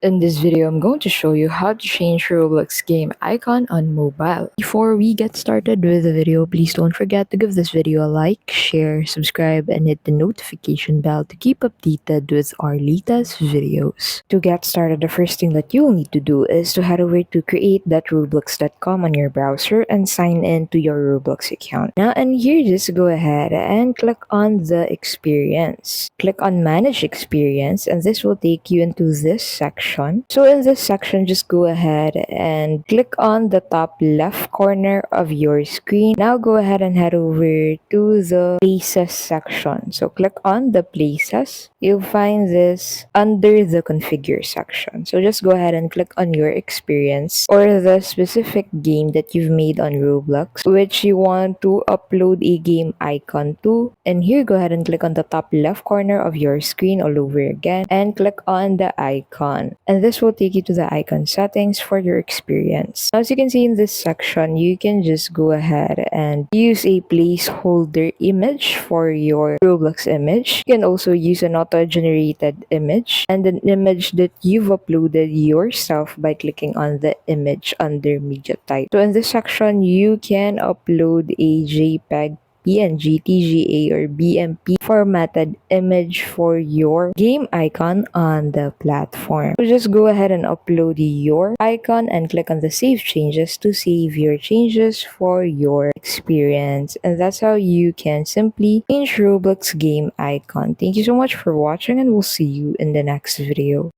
In this video, I'm going to show you how to change Roblox game icon on mobile. Before we get started with the video, please don't forget to give this video a like, share, subscribe, and hit the notification bell to keep updated with our latest videos. To get started, the first thing that you'll need to do is to head over to create.roblox.com on your browser and sign in to your Roblox account. Now, and here, just go ahead and click on the experience. Click on manage experience, and this will take you into this section. So in this section, just go ahead and click on the top left corner of your screen. Now go ahead and head over to the places section. So click on the places. You'll find this under the configure section. So just go ahead and click on your experience or the specific game that you've made on Roblox, which you want to upload a game icon to. And here, go ahead and click on the top left corner of your screen all over again and click on the icon. And this will take you to the icon settings for your experience. Now, as you can see in this section, you can just go ahead and use a placeholder image for your Roblox image. You can also use an auto-generated image and an image that you've uploaded yourself by clicking on the image under media type. So in this section, you can upload a JPEG, PNG, TGA, or BMP formatted image for your game icon on the platform. So just go ahead and upload your icon and click on the save changes to save your changes for your experience. And that's how you can simply change Roblox game icon. Thank you so much for watching, and we'll see you in the next video.